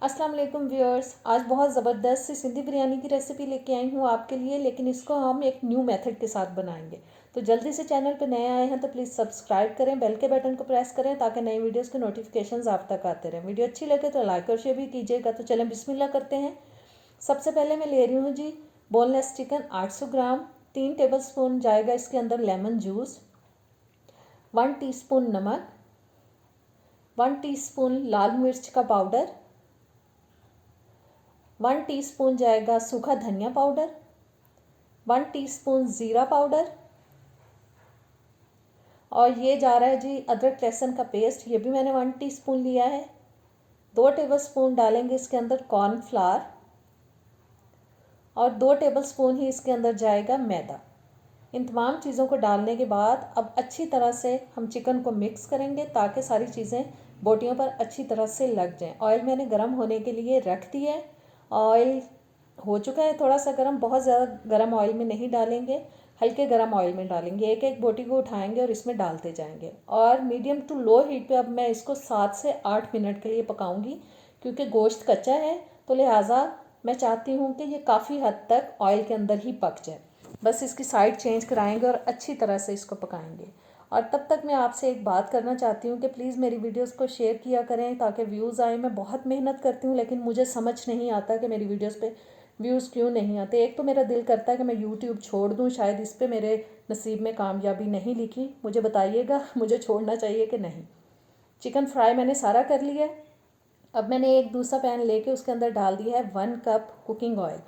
अस्सलाम वालेकुम व्यूअर्स। आज बहुत ज़बरदस्त सी सिंधी बिरयानी की रेसिपी लेके आई हूँ आपके लिए, लेकिन इसको हम एक न्यू मेथड के साथ बनाएंगे। तो जल्दी से चैनल पर नए आए हैं तो प्लीज़ सब्सक्राइब करें, बेल के बटन को प्रेस करें ताकि नई वीडियोस के नोटिफिकेशंस आप तक आते रहें। वीडियो अच्छी लगे तो लाइक और शेयर भी कीजिएगा। तो चलें बिस्मिल्लाह करते हैं। सबसे पहले मैं ले रही हूँ जी बोनलेस चिकन 800 ग्राम। 3 टेबल स्पून जाएगा इसके अंदर लेमन जूस, 1 टीस्पून नमक, 1 टीस्पून लाल मिर्च का पाउडर, 1 टीस्पून जाएगा सूखा धनिया पाउडर, 1 टीस्पून ज़ीरा पाउडर, और ये जा रहा है जी अदरक लहसुन का पेस्ट, ये भी मैंने 1 टीस्पून लिया है। 2 टेबलस्पून डालेंगे इसके अंदर कॉर्नफ्लावर, और 2 टेबलस्पून ही इसके अंदर जाएगा मैदा। इन तमाम चीज़ों को डालने के बाद अब अच्छी तरह से हम चिकन को मिक्स करेंगे ताकि सारी चीज़ें बोटियों पर अच्छी तरह से लग जाएं। ऑयल मैंने गर्म होने के लिए रख दिया है। ऑयल हो चुका है थोड़ा सा गर्म, बहुत ज़्यादा गर्म ऑयल में नहीं डालेंगे, हल्के गर्म ऑयल में डालेंगे। एक एक बोटी को उठाएंगे और इसमें डालते जाएंगे, और मीडियम टू लो हीट पे अब मैं इसको 7 से 8 मिनट के लिए पकाऊंगी, क्योंकि गोश्त कच्चा है तो लिहाजा मैं चाहती हूँ कि ये काफ़ी हद तक ऑयल के अंदर ही पक जाए। बस इसकी साइड चेंज कराएंगे और अच्छी तरह से इसको पकाएंगे। और तब तक मैं आपसे एक बात करना चाहती हूँ कि प्लीज़ मेरी वीडियोस को शेयर किया करें ताकि व्यूज़ आए। मैं बहुत मेहनत करती हूँ लेकिन मुझे समझ नहीं आता कि मेरी वीडियोस पे व्यूज़ क्यों नहीं आते। एक तो मेरा दिल करता है कि मैं यूट्यूब छोड़ दूँ, शायद इस पर मेरे नसीब में कामयाबी नहीं लिखी। मुझे बताइएगा मुझे छोड़ना चाहिए कि नहीं। चिकन फ्राई मैंने सारा कर लिया है। अब मैंने एक दूसरा पैन लेके उसके अंदर डाल दिया है 1 कप कुकिंग ऑयल।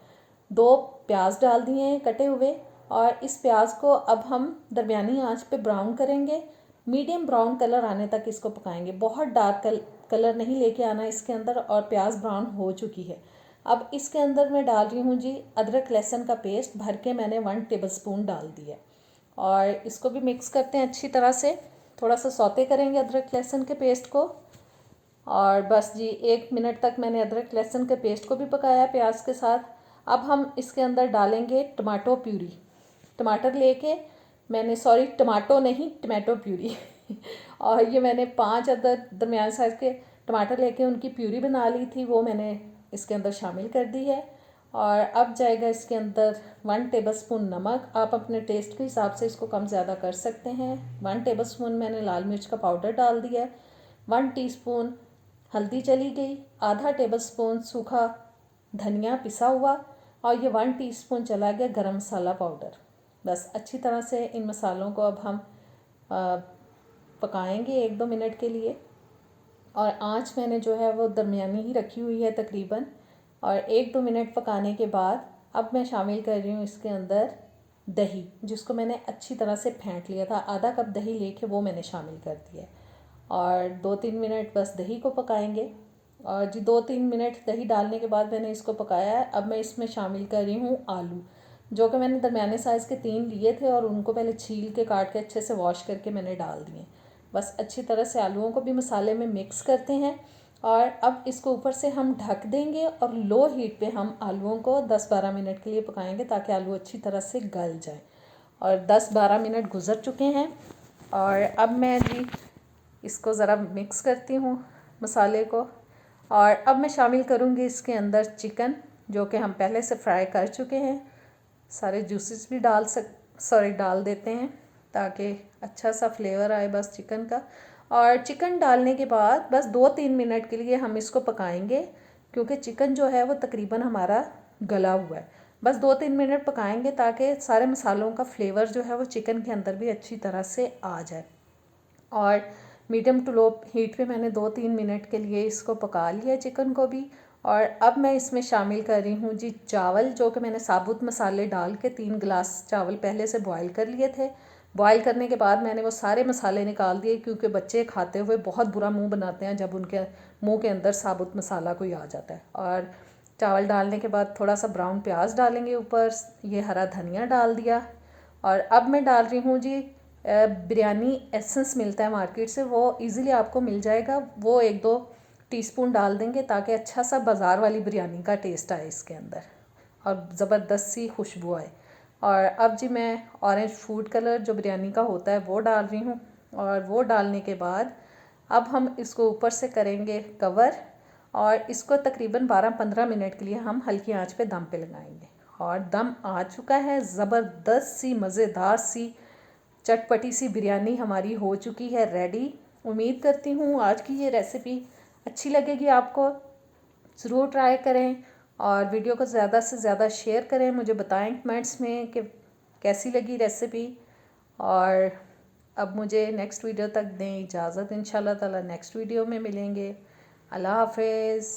2 प्याज डाल दिए हैं कटे हुए, और इस प्याज को अब हम दरमियानी आंच पे ब्राउन करेंगे। मीडियम ब्राउन कलर आने तक इसको पकाएंगे। बहुत डार्क कलर नहीं लेके आना इसके अंदर। और प्याज ब्राउन हो चुकी है। अब इसके अंदर मैं डाल रही हूँ जी अदरक लहसुन का पेस्ट, भर के मैंने 1 टेबलस्पून डाल दिया, और इसको भी मिक्स करते हैं अच्छी तरह से। थोड़ा सा सौते करेंगे अदरक लहसुन के पेस्ट को, और बस जी 1 मिनट तक मैंने अदरक लहसुन के पेस्ट को भी पकाया प्याज के साथ। अब हम इसके अंदर डालेंगे टमाटो प्यूरी। टमाटर लेके मैंने, सॉरी टमाटो नहीं, टमाटो प्यूरी और ये मैंने 5 अदद दरमियान साइज़ के टमाटर लेके उनकी प्यूरी बना ली थी, वो मैंने इसके अंदर शामिल कर दी है। और अब जाएगा इसके अंदर 1 टेबलस्पून नमक। आप अपने टेस्ट के हिसाब से इसको कम ज़्यादा कर सकते हैं। 1 टेबलस्पून मैंने लाल मिर्च का पाउडर डाल दिया है। 1 टीस्पून हल्दी चली गई, आधा टेबलस्पून सूखा धनिया पिसा हुआ, और ये 1 टीस्पून चला गया गरम मसाला पाउडर। बस अच्छी तरह से इन मसालों को अब हम पकाएंगे 1-2 मिनट के लिए। और आंच मैंने जो है वो दरमियानी ही रखी हुई है तकरीबन। और 1-2 मिनट पकाने के बाद अब मैं शामिल कर रही हूँ इसके अंदर दही, जिसको मैंने अच्छी तरह से फेंट लिया था। आधा कप दही लेके वो मैंने शामिल कर दिया, और 2-3 मिनट बस दही को पकाएंगे। और जी 2-3 मिनट दही डालने के बाद मैंने इसको पकाया है। अब मैं इसमें शामिल कर रही हूँ आलू, जो कि मैंने दरमियाने साइज़ के 3 लिए थे, और उनको पहले छील के काट के अच्छे से वॉश करके मैंने डाल दिए। बस अच्छी तरह से आलूओं को भी मसाले में मिक्स करते हैं, और अब इसको ऊपर से हम ढक देंगे और लो हीट पे हम आलूओं को 10-12 मिनट के लिए पकाएंगे ताकि आलू अच्छी तरह से गल जाए। और 10-12 मिनट गुजर चुके हैं, और अब मैं जी इसको ज़रा मिक्स करती हूँ मसाले को। और अब मैं शामिल करूँगी इसके अंदर चिकन, जो कि हम पहले से फ्राई कर चुके हैं। सारे जूसेस भी डाल देते हैं ताकि अच्छा सा फ्लेवर आए बस चिकन का। और चिकन डालने के बाद बस 2-3 मिनट के लिए हम इसको पकाएंगे, क्योंकि चिकन जो है वो तकरीबन हमारा गला हुआ है। बस 2-3 मिनट पकाएंगे ताकि सारे मसालों का फ्लेवर जो है वो चिकन के अंदर भी अच्छी तरह से आ जाए। और मीडियम टू लो हीट पे मैंने 2-3 मिनट के लिए इसको पका लिया चिकन को भी। और अब मैं इसमें शामिल कर रही हूँ जी चावल, जो कि मैंने साबुत मसाले डाल के 3 गिलास चावल पहले से बॉईल कर लिए थे। बॉईल करने के बाद मैंने वो सारे मसाले निकाल दिए, क्योंकि बच्चे खाते हुए बहुत बुरा मुंह बनाते हैं जब उनके मुंह के अंदर साबुत मसाला कोई आ जाता है। और चावल डालने के बाद थोड़ा सा ब्राउन प्याज डालेंगे ऊपर, ये हरा धनिया डाल दिया। और अब मैं डाल रही हूँ जी बिरयानी एसेंस मिलता है मार्केट से, वो इजीली आपको मिल जाएगा। वो 1-2 टीस्पून डाल देंगे ताकि अच्छा सा बाज़ार वाली बिरयानी का टेस्ट आए इसके अंदर, और ज़बरदस्त सी खुशबू आए। और अब जी मैं ऑरेंज फूड कलर जो बिरयानी का होता है वो डाल रही हूँ। और वो डालने के बाद अब हम इसको ऊपर से करेंगे कवर, और इसको तकरीबन 12-15 मिनट के लिए हम हल्की आंच पे दम पे लगाएंगे। और दम आ चुका है, ज़बरदस्त सी मज़ेदार सी चटपटी सी बिरयानी हमारी हो चुकी है रेडी। उम्मीद करती हूँ आज की ये रेसिपी अच्छी लगेगी आपको। ज़रूर ट्राई करें और वीडियो को ज़्यादा से ज़्यादा शेयर करें। मुझे बताएं कमेंट्स में कि कैसी लगी रेसिपी। और अब मुझे नेक्स्ट वीडियो तक दें इजाज़त। इंशाल्लाह ताला नेक्स्ट वीडियो में मिलेंगे। अल्लाह हाफ़िज़।